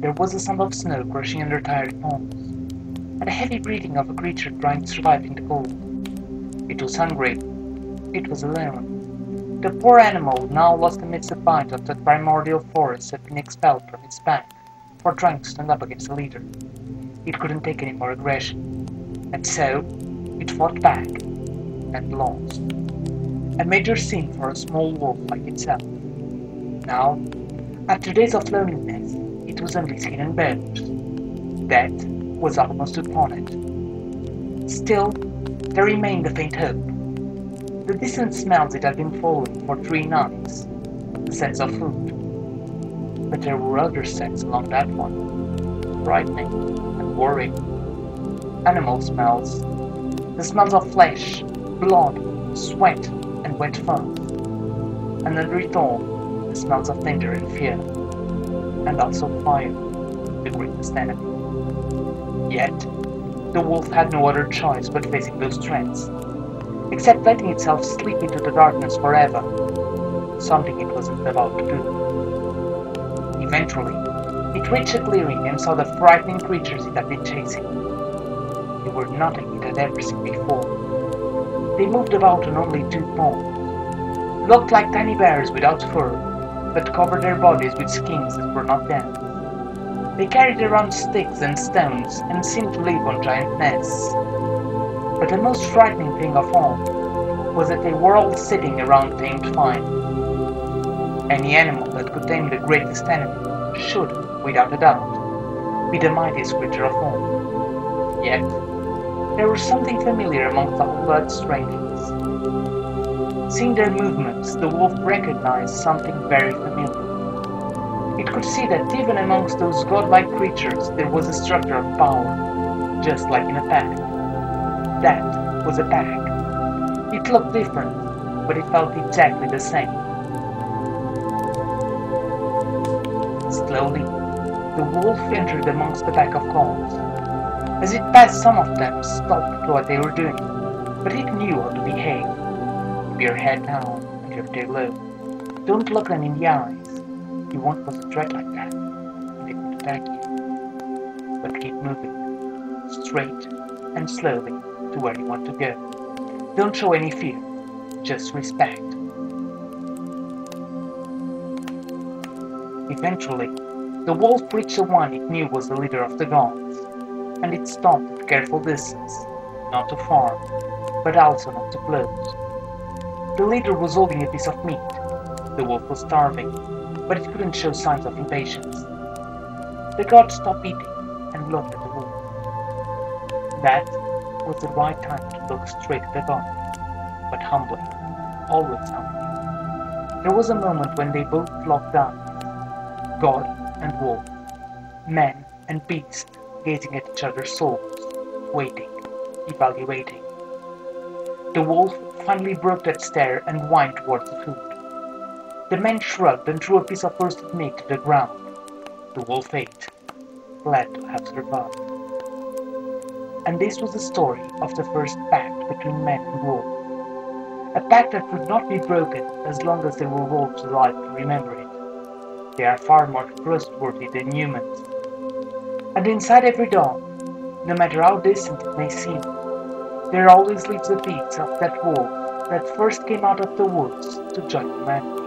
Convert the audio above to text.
There was the sound of snow crushing under tired palms, and the heavy breathing of a creature trying to survive in the cold. It was hungry. It was alone. The poor animal, now lost amidst the pines of that primordial forest, had been expelled from its pack for trying to stand up against the leader. It couldn't take any more aggression, and so it fought back and lost. A major sin for a small wolf like itself. Now, after days of loneliness, it was only skin and bones. Death was almost upon it. Still, there remained a faint hope. The distant smells it had been following for 3 nights, the scents of food. But there were other scents along that one, frightening and worrying. Animal smells, the smells of flesh, blood, sweat, and wet fur. And under it all, the smells of danger and fear, and also fire, the greatest enemy. Yet, the wolf had no other choice but facing those threats, except letting itself slip into the darkness forever, something it wasn't about to do. Eventually, it reached a clearing and saw the frightening creatures it had been chasing. They were nothing it had ever seen before. They moved about on only 2 paws, looked like tiny bears without fur, but covered their bodies with skins that were not theirs. They carried around sticks and stones and seemed to live on giant nests. But the most frightening thing of all was that they were all sitting around tamed fine. Any animal that could tame the greatest enemy should, without a doubt, be the mightiest creature of all. Yet, there was something familiar amongst all that strangeness. Seeing their movements, the wolf recognized something very familiar. It could see that even amongst those godlike creatures there was a structure of power, just like in a pack. That was a pack. It looked different, but it felt exactly the same. Slowly, the wolf entered amongst the pack of calls. As it passed, some of them stopped what they were doing, but it knew how to behave. Keep your head down and your tail low. Don't look them in the eyes. You won't pose a threat like that, and they won't attack you. But keep moving, straight and slowly, to where you want to go. Don't show any fear, just respect. Eventually, the wolf reached the one it knew was the leader of the gods, and it stopped at a careful distance, not too far, but also not too close. The leader was holding a piece of meat. The wolf was starving, but it couldn't show signs of impatience. The god stopped eating and looked at the wolf. That was the right time to look straight at the god, but humbly, always humbly. There was a moment when they both locked eyes, god and wolf, man and beast, gazing at each other's souls, waiting, evaluating. The wolf finally broke that stare and whined towards the food. The man shrugged and threw a piece of roasted meat to the ground. The wolf ate, glad to have survived. And this was the story of the first pact between man and wolf. A pact that would not be broken as long as there were wolves alive to remember it. They are far more trustworthy than humans. And inside every dog, no matter how distant it may seem, there always lives a piece of that wolf that first came out of the woods to join the man.